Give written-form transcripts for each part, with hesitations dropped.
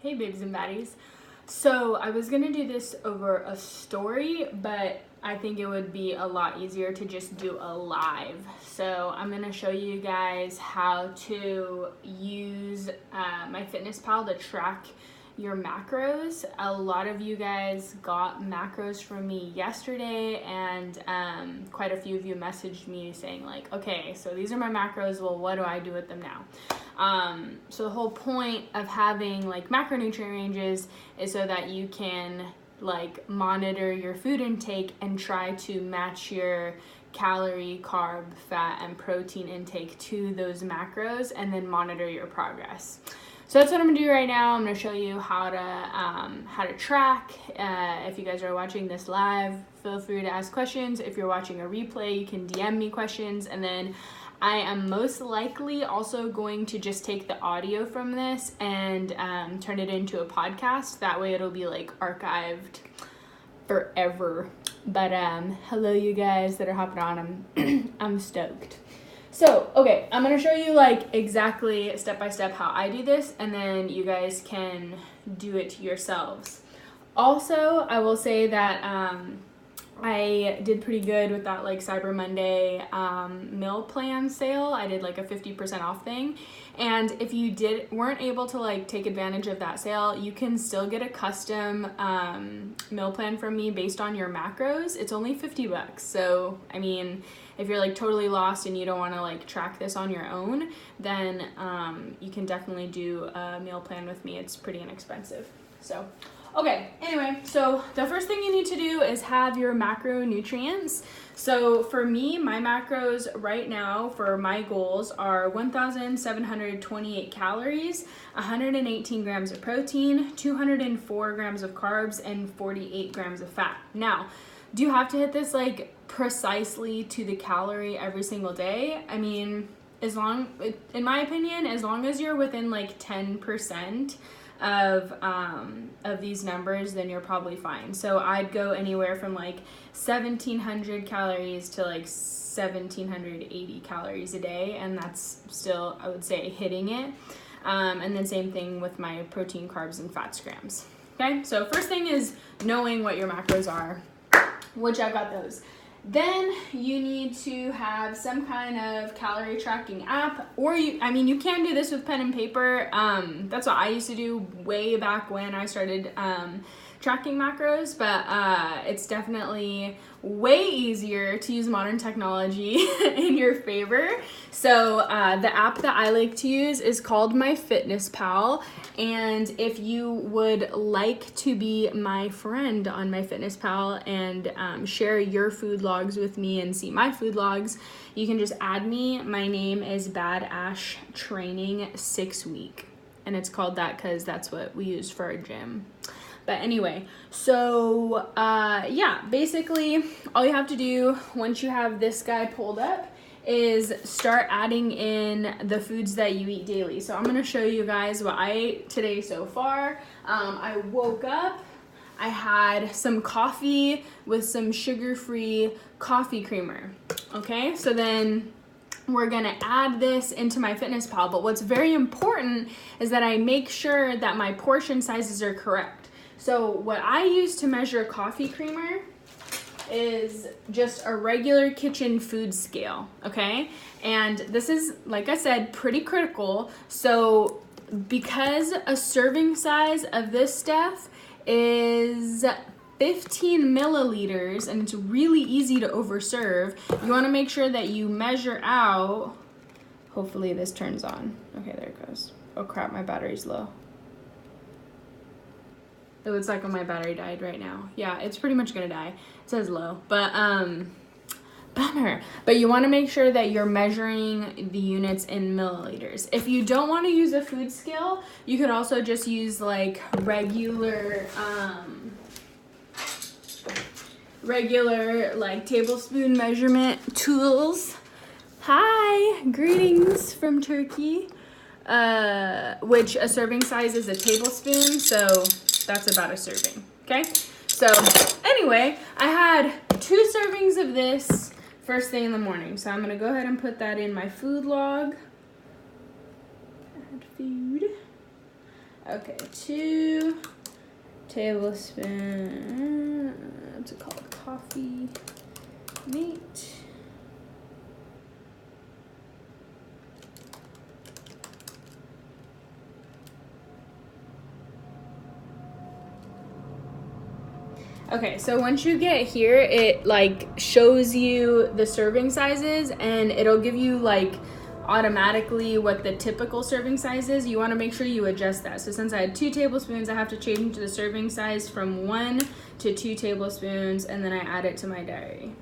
Hey babes and baddies. So I was gonna do this over a story, but I think it would be a lot easier to just do a live. So I'm gonna show you guys how to use MyFitnessPal to track your macros. A lot of you guys got macros from me yesterday, and quite a few of you messaged me saying like, okay, so these are my macros, well, what do I do with them now? So the whole point of having like macronutrient ranges is so that you can like monitor your food intake and try to match your calorie, carb, fat, and protein intake to those macros, and then monitor your progress. So that's what I'm gonna do right now. I'm gonna show you how to track. If you guys are watching this live, feel free to ask questions. If you're watching a replay, you can DM me questions, and then I am most likely also going to just take the audio from this and turn it into a podcast. That way it'll be like archived forever. But hello you guys that are hopping on. I'm stoked. So, okay, I'm going to show you like exactly step by step how I do this, and then you guys can do it yourselves. Also, I will say that I did pretty good with that like Cyber Monday meal plan sale. I did like a 50% off thing. And if you weren't able to like take advantage of that sale, you can still get a custom meal plan from me based on your macros. It's only $50. So, I mean, if you're like totally lost and you don't want to like track this on your own, then you can definitely do a meal plan with me. It's pretty inexpensive. So, okay, anyway, so the first thing you need to do is have your macronutrients. So for me, my macros right now for my goals are 1,728 calories, 118 grams of protein, 204 grams of carbs, and 48 grams of fat. Now, do you have to hit this like precisely to the calorie every single day? I mean, in my opinion, as long as you're within like 10% of these numbers, then you're probably fine. So I'd go anywhere from like 1,700 calories to like 1,780 calories a day, and that's still, I would say, hitting it. And then same thing with my protein, carbs, and fats grams. Okay, so first thing is knowing what your macros are, which I've got those. Then you need to have some kind of calorie tracking app, or you can do this with pen and paper. That's what I used to do way back when I started tracking macros, but it's definitely way easier to use modern technology in your favor. So the app that I like to use is called MyFitnessPal, and if you would like to be my friend on MyFitnessPal and share your food logs with me and see my food logs, you can just add me. My name is Bad Ash Training 6 Week, and it's called that because that's what we use for our gym. But anyway, so yeah, basically all you have to do once you have this guy pulled up is start adding in the foods that you eat daily. So I'm gonna show you guys what I ate today so far. I woke up, I had some coffee with some sugar-free coffee creamer. Okay, so then we're gonna add this into MyFitnessPal, but what's very important is that I make sure that my portion sizes are correct. So what I use to measure coffee creamer is just a regular kitchen food scale, okay? And this is, like I said, pretty critical. So because a serving size of this stuff is 15 milliliters and it's really easy to overserve, you wanna make sure that you measure out, hopefully this turns on. Okay, there it goes. Oh crap, my battery's low. It looks like my battery died right now. Yeah, it's pretty much gonna die. It says low, but bummer. But you wanna make sure that you're measuring the units in milliliters. If you don't wanna use a food scale, you could also just use like regular like tablespoon measurement tools. Hi, greetings from Turkey. Which a serving size is a tablespoon, so that's about a serving, okay? So anyway, I had 2 servings of this first thing in the morning. So I'm gonna go ahead and put that in my food log. Add food. Okay, 2 tablespoons, what's it called, coffee mate. Okay, so once you get here, it like shows you the serving sizes, and it'll give you like automatically what the typical serving size is. You want to make sure you adjust that. So since I had 2 tablespoons, I have to change the serving size from 1 to 2 tablespoons, and then I add it to my diary.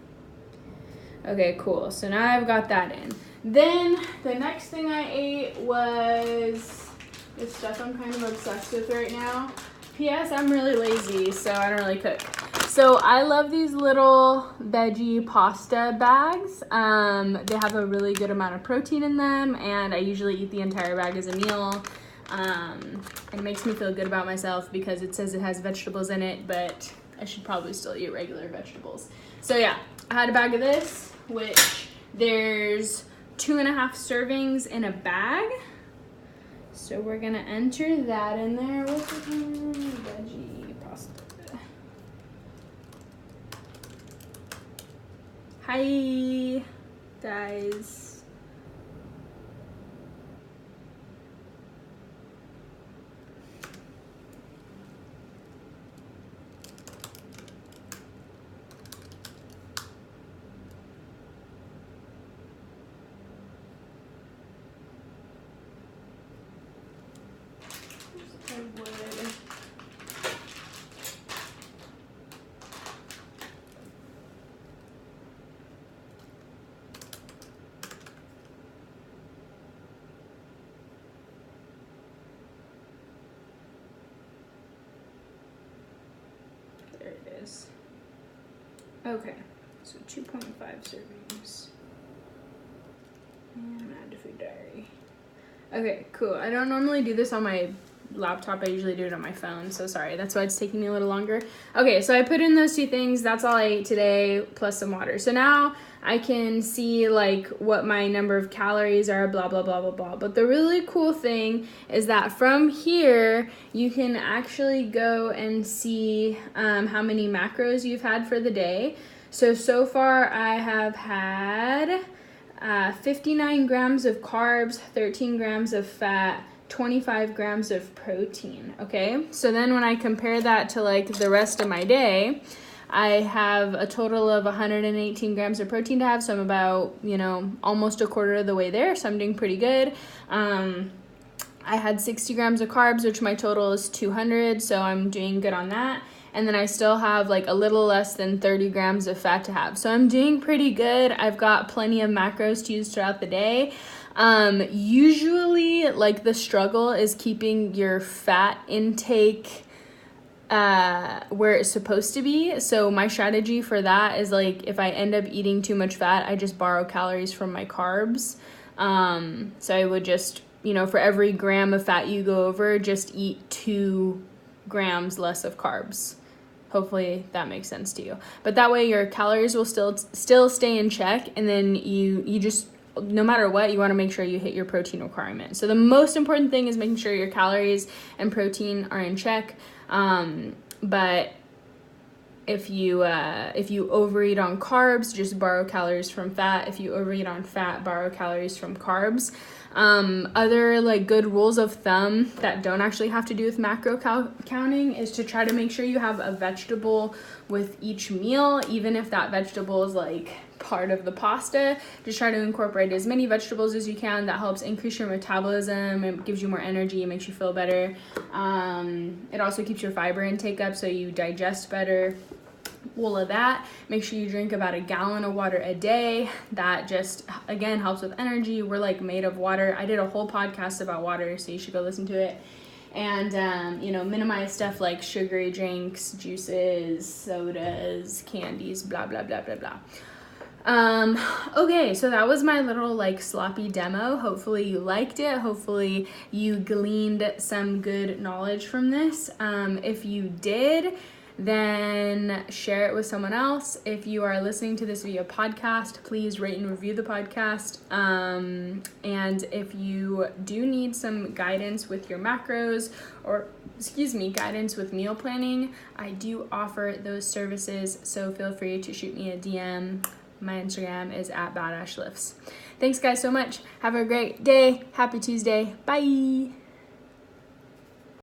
Okay, cool. So now I've got that in. Then the next thing I ate was this stuff I'm kind of obsessed with right now. P.S. I'm really lazy, so I don't really cook. So I love these little veggie pasta bags. They have a really good amount of protein in them, and I usually eat the entire bag as a meal. It makes me feel good about myself because it says it has vegetables in it, but I should probably still eat regular vegetables. So yeah, I had a bag of this, which there's 2.5 servings in a bag. So we're gonna enter that in there with the veggie pasta. Hi, guys. There it is. Okay, so 2.5 servings. And add to food diary. Okay, cool. I don't normally do this on my laptop. I usually do it on my phone, so sorry. That's why it's taking me a little longer. Okay, so I put in those 2 things. That's all I ate today, plus some water. So now I can see like what my number of calories are, blah, blah, blah, blah, blah. But the really cool thing is that from here, you can actually go and see how many macros you've had for the day. So far I have had 59 grams of carbs, 13 grams of fat, 25 grams of protein, okay? So then when I compare that to like the rest of my day, I have a total of 118 grams of protein to have, so I'm about, almost a quarter of the way there, so I'm doing pretty good. I had 60 grams of carbs, which my total is 200, so I'm doing good on that. And then I still have like a little less than 30 grams of fat to have. So I'm doing pretty good. I've got plenty of macros to use throughout the day. Usually like the struggle is keeping your fat intake where it's supposed to be. So my strategy for that is like if I end up eating too much fat, I just borrow calories from my carbs. So I would just, for every gram of fat you go over, just eat 2 grams less of carbs. Hopefully that makes sense to you. But that way your calories will still stay in check, and then you just, no matter what, you want to make sure you hit your protein requirement. So the most important thing is making sure your calories and protein are in check. But if you overeat on carbs, just borrow calories from fat. If you overeat on fat, borrow calories from carbs. Other like good rules of thumb that don't actually have to do with macro counting is to try to make sure you have a vegetable with each meal, even if that vegetable is like part of the pasta. Just try to incorporate as many vegetables as you can. That helps increase your metabolism. It gives you more energy. It makes you feel better. It also keeps your fiber intake up so you digest better. All of that. Make sure you drink about 1 gallon of water a day. That just, again, helps with energy. We're like made of water. I did a whole podcast about water, so you should go listen to it. And, minimize stuff like sugary drinks, juices, sodas, candies, blah, blah, blah, blah, blah. Okay, so that was my little like sloppy demo. Hopefully you liked it. Hopefully you gleaned some good knowledge from this. If you did, then share it with someone else. If you are listening to this via podcast, please rate and review the podcast. And if you do need some guidance with your macros or guidance with meal planning, I do offer those services, so feel free to shoot me a DM. My Instagram is @badashlifts. Thanks guys so much. Have a great day. Happy Tuesday. Bye.